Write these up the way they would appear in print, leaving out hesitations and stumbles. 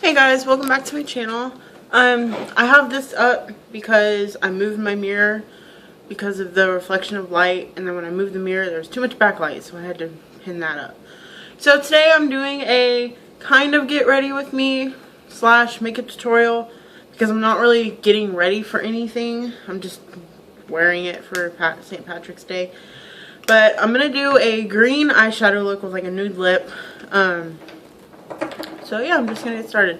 Hey guys, welcome back to my channel. I have this up because I moved my mirror because of the reflection of light, and then when I moved the mirror there was too much backlight, so I had to pin that up. So today I'm doing a kind of get ready with me / makeup tutorial because I'm not really getting ready for anything. I'm just wearing it for St. Patrick's Day. But I'm going to do a green eyeshadow look with like a nude lip. So yeah, I'm just going to get started.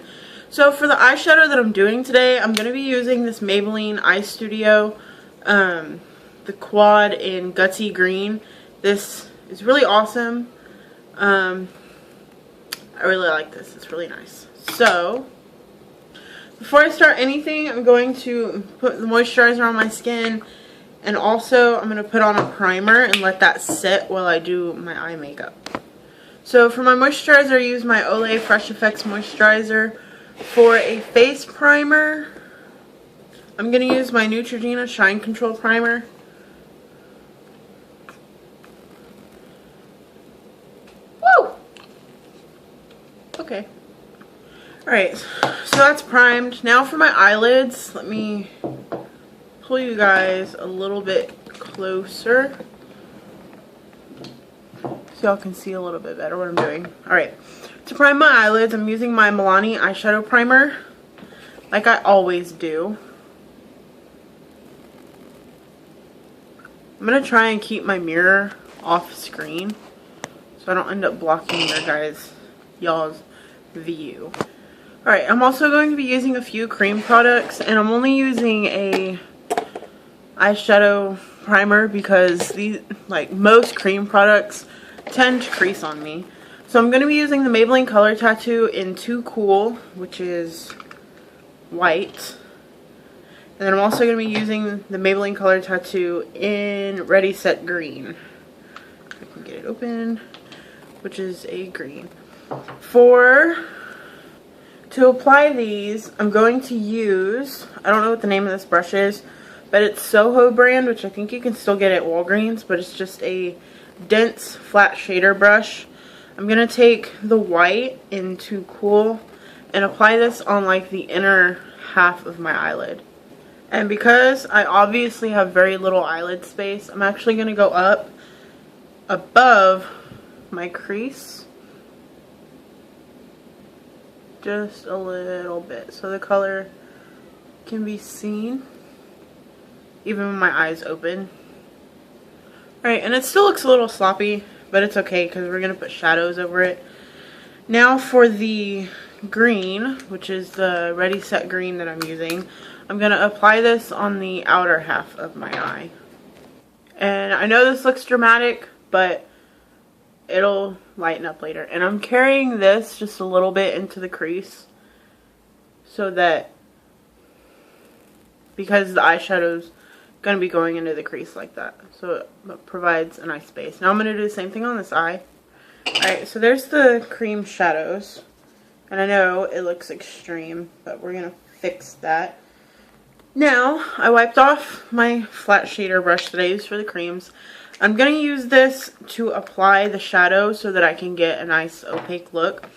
So for the eyeshadow that I'm doing today, I'm going to be using this Maybelline Eye Studio, the quad in Gutsy Green. This is really awesome. I really like this. It's really nice. So before I start anything, I'm going to put the moisturizer on my skin, and also I'm going to put on a primer and let that sit while I do my eye makeup. So for my moisturizer, I use my Olay Fresh Effects Moisturizer. For a face primer, I'm going to use my Neutrogena Shine Control Primer. Woo! Okay. Alright, so that's primed. Now for my eyelids, let me pull you guys a little bit closer so y'all can see a little bit better what I'm doing. Alright, to prime my eyelids, I'm using my Milani eyeshadow primer, like I always do. I'm going to try and keep my mirror off screen so I don't end up blocking y'all's view. Alright, I'm also going to be using a few cream products, and I'm only using a eyeshadow primer because these, like most cream products, tend to crease on me. So I'm going to be using the Maybelline Color Tattoo in Too Cool, which is white. And then I'm also going to be using the Maybelline Color Tattoo in Ready Set Green. If I can get it open, which is a green. To apply these, I'm going to use, I don't know what the name of this brush is, but it's Soho brand, which I think you can still get at Walgreens, but it's just a dense flat shader brush. I'm going to take the white in Too Cool and apply this on like the inner half of my eyelid. And because I obviously have very little eyelid space, I'm actually going to go up above my crease just a little bit so the color can be seen even with my eyes open. Alright, and it still looks a little sloppy, but it's okay because we're going to put shadows over it. Now for the green, which is the Ready Set Green that I'm using, I'm going to apply this on the outer half of my eye. And I know this looks dramatic, but it'll lighten up later. And I'm carrying this just a little bit into the crease so that, because the eyeshadow's going to be going into the crease like that, so it provides a nice space. Now I'm going to do the same thing on this eye. Alright, so there's the cream shadows, and I know it looks extreme, but we're going to fix that. Now I wiped off my flat shader brush that I used for the creams. I'm going to use this to apply the shadow so that I can get a nice opaque look.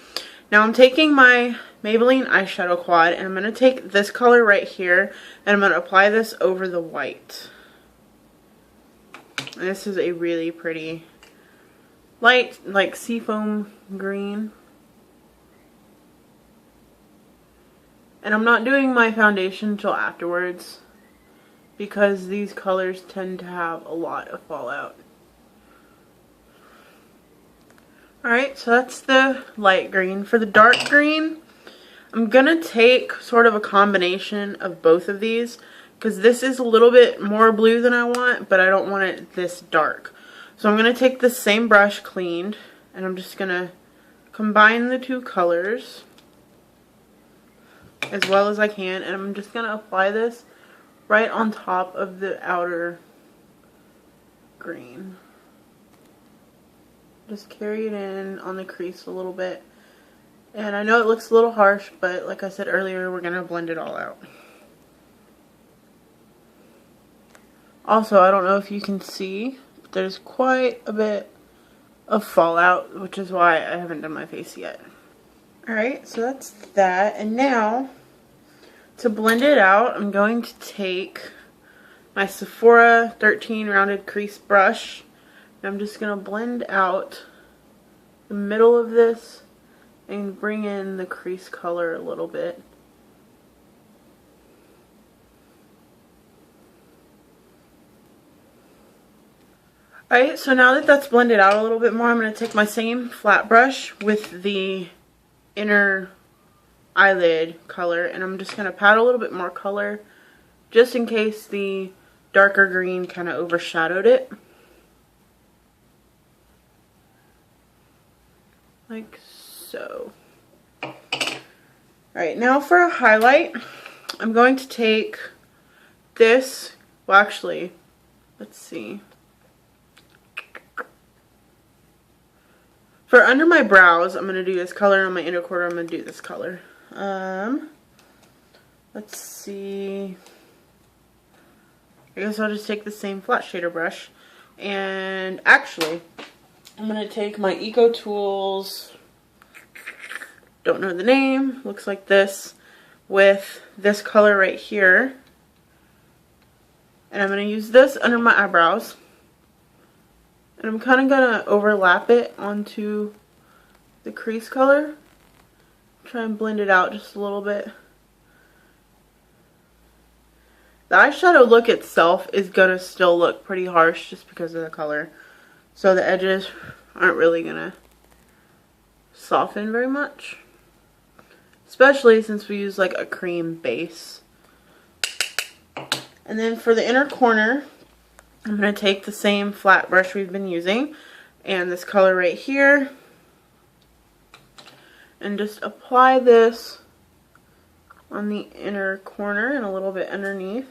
Now I'm taking my Maybelline eyeshadow quad, and I'm going to take this color right here, and I'm going to apply this over the white. And this is a really pretty light, like seafoam green. And I'm not doing my foundation until afterwards because these colors tend to have a lot of fallout. Alright, so that's the light green. For the dark green, I'm going to take sort of a combination of both of these because this is a little bit more blue than I want, but I don't want it this dark. So I'm going to take the same brush cleaned, and I'm just going to combine the two colors as well as I can, and I'm just going to apply this right on top of the outer green. Just carry it in on the crease a little bit. And I know it looks a little harsh, but like I said earlier, we're going to blend it all out. Also, I don't know if you can see, but there's quite a bit of fallout, which is why I haven't done my face yet. Alright, so that's that. And now, to blend it out, I'm going to take my Sephora 13 rounded crease brush. And I'm just going to blend out the middle of this and bring in the crease color a little bit. Alright, so now that that's blended out a little bit more, I'm going to take my same flat brush with the inner eyelid color, and I'm just going to pat a little bit more color just in case the darker green kind of overshadowed it. Like so. Alright, now for a highlight, I'm going to take this, well actually, let's see. For under my brows, I'm going to do this color. On my inner corner, I'm going to do this color. Let's see. I guess I'll just take the same flat shader brush. And actually, I'm going to take my Eco Tools, don't know the name, looks like this, with this color right here. And I'm going to use this under my eyebrows. And I'm kind of going to overlap it onto the crease color. Try and blend it out just a little bit. The eyeshadow look itself is going to still look pretty harsh just because of the color. So the edges aren't really going to soften very much. Especially since we use like a cream base. And then for the inner corner, I'm going to take the same flat brush we've been using and this color right here and just apply this on the inner corner and a little bit underneath.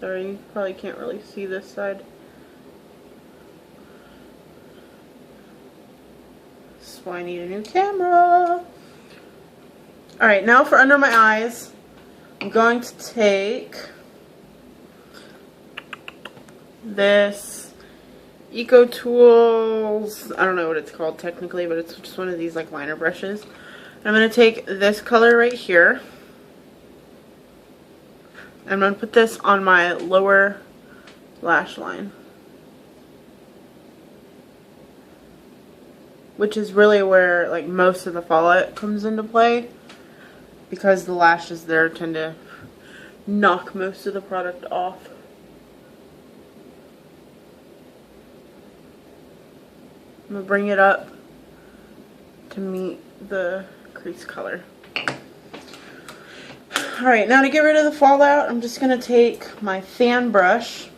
Sorry, you probably can't really see this side. That's why I need a new camera. Alright, now for under my eyes, I'm going to take this Eco Tools, I don't know what it's called technically, but it's just one of these like liner brushes. And I'm going to take this color right here. I'm going to put this on my lower lash line, which is really where like most of the fallout comes into play, because the lashes there tend to knock most of the product off. I'm going to bring it up to meet the crease color. Alright, now to get rid of the fallout, I'm just going to take my fan brush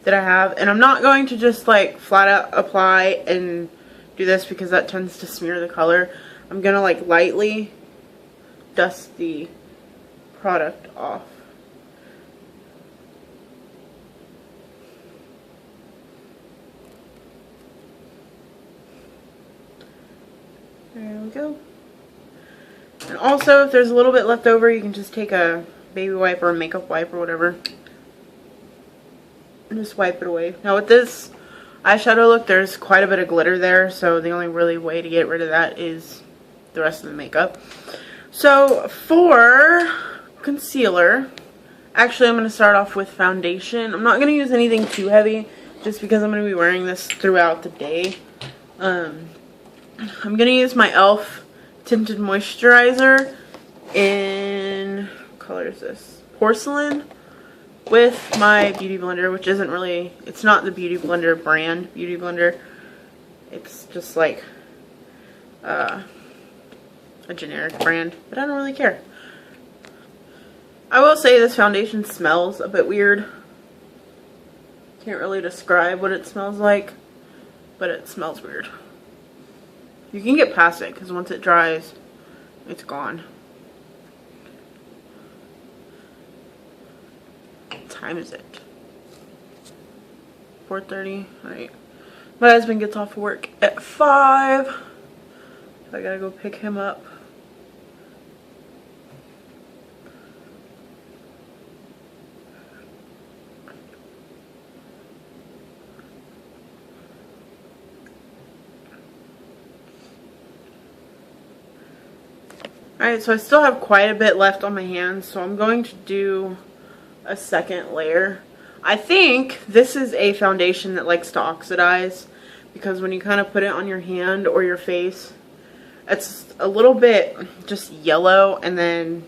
that I have, and I'm not going to just like flat out apply and do this because that tends to smear the color. I'm going to like lightly dust the product off. There we go. And also, if there's a little bit left over, you can just take a baby wipe or a makeup wipe or whatever and just wipe it away. Now with this eyeshadow look, there's quite a bit of glitter there, so the only really way to get rid of that is the rest of the makeup. So for concealer, actually I'm going to start off with foundation. I'm not going to use anything too heavy just because I'm going to be wearing this throughout the day. I'm going to use my e.l.f. tinted moisturizer in, what color is this? Porcelain, with my beauty blender, which isn't really, it's not the beauty blender brand beauty blender. It's just like a generic brand, but I don't really care. I will say this foundation smells a bit weird. Can't really describe what it smells like, but it smells weird. You can get past it because once it dries, it's gone. What time is it? 4:30. Alright. My husband gets off work at 5. So I gotta go pick him up. Alright, so I still have quite a bit left on my hands, so I'm going to do a second layer. I think this is a foundation that likes to oxidize, because when you kind of put it on your hand or your face, it's a little bit just yellow, and then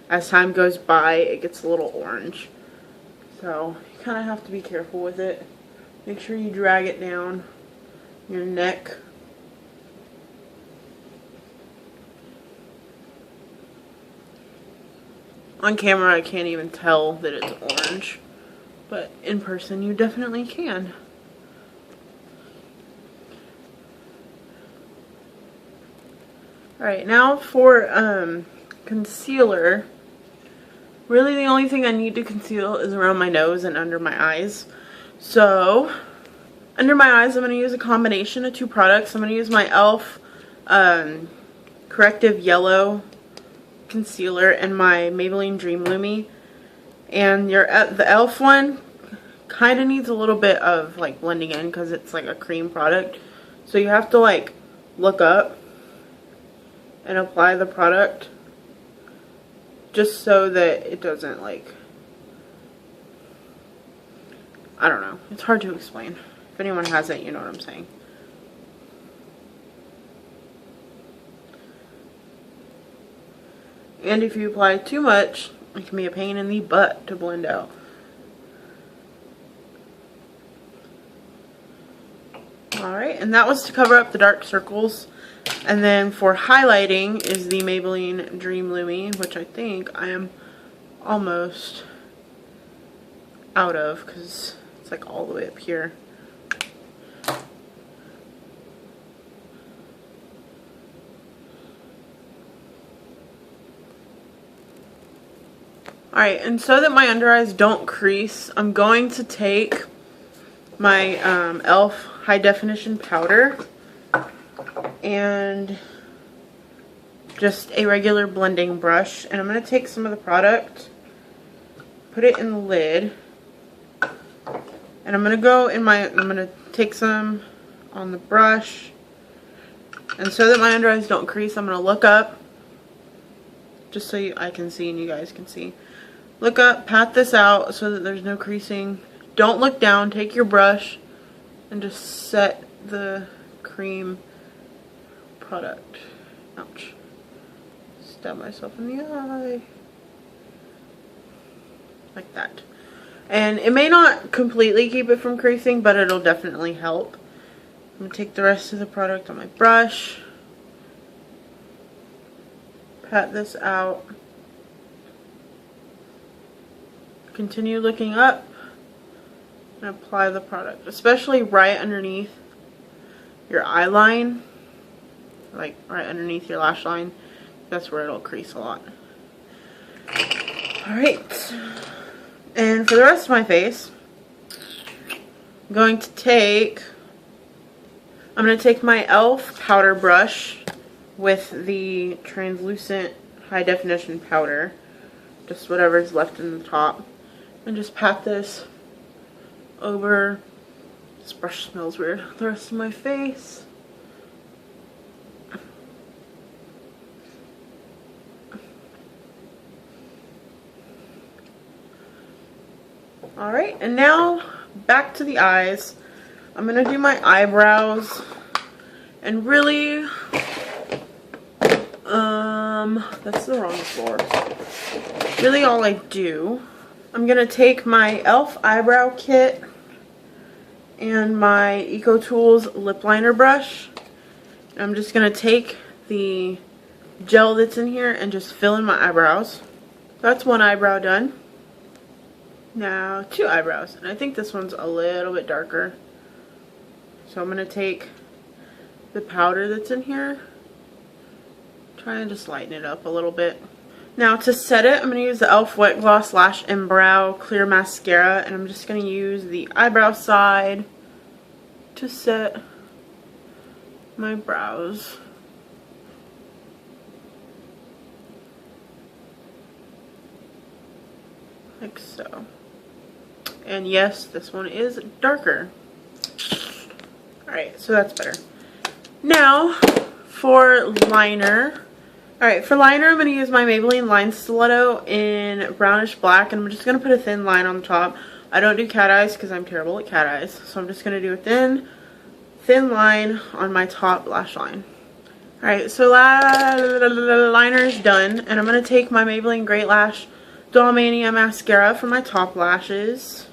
as time goes by, it gets a little orange. So you kind of have to be careful with it. Make sure you drag it down your neck. On camera, I can't even tell that it's orange, but in person, you definitely can. Alright, now for concealer. Really, the only thing I need to conceal is around my nose and under my eyes. So, under my eyes, I'm going to use a combination of two products. I'm going to use my e.l.f. Corrective Yellow concealer and my Maybelline Dream Lumi. And the e.l.f. one kind of needs a little bit of like blending in because it's like a cream product. So you have to like look up and apply the product just so that it doesn't like, I don't know, it's hard to explain. If anyone has it, you know what I'm saying. And if you apply too much, it can be a pain in the butt to blend out. Alright, and that was to cover up the dark circles. And then for highlighting is the Maybelline Dream Lumi, which I think I am almost out of because it's like all the way up here. Alright, and so that my under eyes don't crease, I'm going to take my e.l.f. High Definition Powder and just a regular blending brush, and I'm going to take some of the product, put it in the lid, and I'm going to take some on the brush, and so that my under eyes don't crease, I'm going to look up, just so I can see and you guys can see. Look up, pat this out so that there's no creasing. Don't look down, take your brush and just set the cream product. Ouch. Stab myself in the eye. Like that. And it may not completely keep it from creasing, but it'll definitely help. I'm going to take the rest of the product on my brush. Pat this out. Continue looking up and apply the product, especially right underneath your eye line, like right underneath your lash line. That's where it'll crease a lot. Alright, and for the rest of my face, I'm going to take my e.l.f. powder brush with the translucent high definition powder, just whatever's left in the top, and just pat this over. This brush smells weird. The rest of my face. Alright, and now back to the eyes. I'm going to do my eyebrows. And really, that's the wrong floor. Really all I do, I'm going to take my e.l.f. eyebrow kit and my Eco Tools lip liner brush. I'm just going to take the gel that's in here and just fill in my eyebrows. That's one eyebrow done. Now two eyebrows, and I think this one's a little bit darker. So I'm going to take the powder that's in here, try and just lighten it up a little bit. Now to set it, I'm going to use the e.l.f. Wet Gloss Lash and Brow Clear Mascara, and I'm just going to use the eyebrow side to set my brows. Like so. And yes, this one is darker. Alright, so that's better. Now, for liner, Alright, for liner, I'm going to use my Maybelline Line Stiletto in brownish black, and I'm just going to put a thin line on the top. I don't do cat eyes because I'm terrible at cat eyes, so I'm just going to do a thin line on my top lash line. Alright, so liner is done, and I'm going to take my Maybelline Great Lash Mania mascara for my top lashes.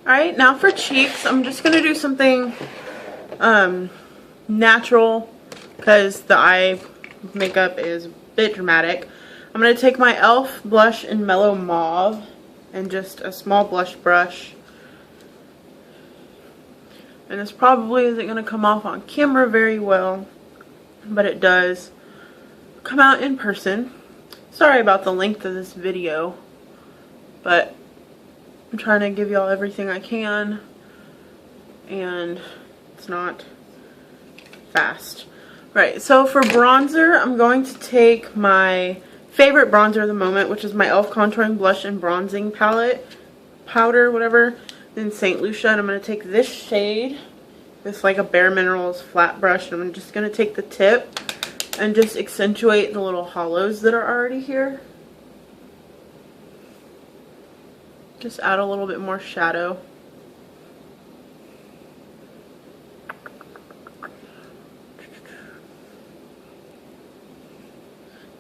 Alright, now for cheeks, I'm just going to do something natural because the eye makeup is a bit dramatic. I'm going to take my e.l.f. blush in Mellow Mauve and just a small blush brush. And this probably isn't going to come off on camera very well, but it does come out in person. Sorry about the length of this video, but I'm trying to give y'all everything I can, and it's not fast. Right, so for bronzer, I'm going to take my favorite bronzer of the moment, which is my e.l.f. Contouring Blush and Bronzing Palette, powder, whatever, in St. Lucia, and I'm going to take this shade, this like a Bare Minerals flat brush, and I'm just going to take the tip and just accentuate the little hollows that are already here. Just add a little bit more shadow.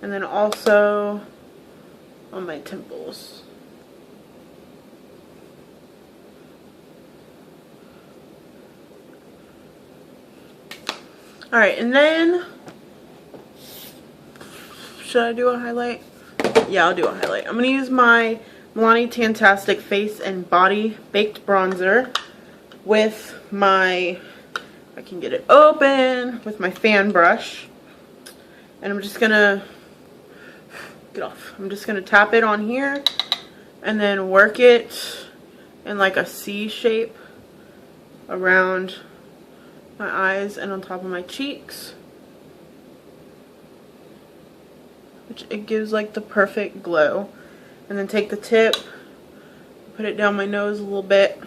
And then also on my temples. Alright, and then, should I do a highlight? Yeah, I'll do a highlight. I'm going to use my Milani Tantastic Face and Body Baked Bronzer with my, if I can get it open, with my fan brush. And I'm just going to, I'm just going to tap it on here and then work it in like a C shape around my eyes and on top of my cheeks, which it gives like the perfect glow. And then take the tip, put it down my nose a little bit.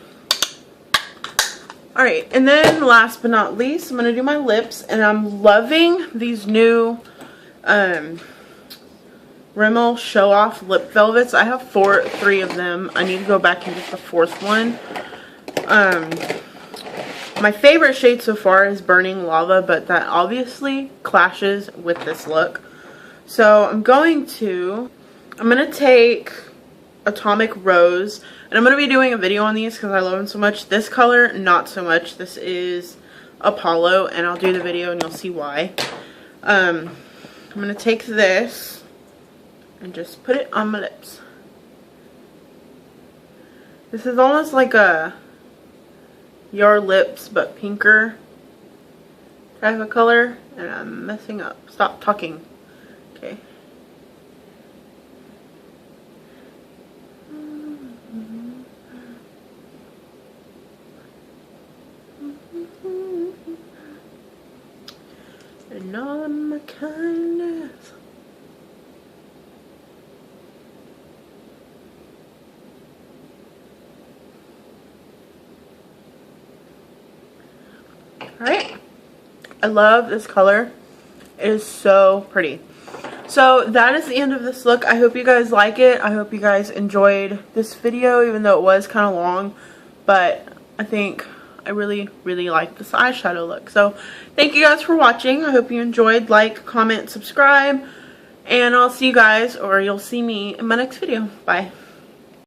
Alright, and then last but not least, I'm going to do my lips, and I'm loving these new Rimmel Show Off Lip Velvets. I have three of them. I need to go back and get the fourth one. My favorite shade so far is Burning Lava, but that obviously clashes with this look. So I'm going to take Atomic Rose, and I'm going to be doing a video on these because I love them so much. This color, not so much. This is Apollo, and I'll do the video and you'll see why. I'm going to take this and just put it on my lips. This is almost like a Your Lips but pinker type of color, and I'm messing up. Stop talking. Okay. And all my kindness. Alright, I love this color. It is so pretty. So that is the end of this look. I hope you guys like it. I hope you guys enjoyed this video, even though it was kind of long. But I think I really, really like this eyeshadow look. So thank you guys for watching. I hope you enjoyed. Like, comment, subscribe. And I'll see you guys, or you'll see me in my next video. Bye.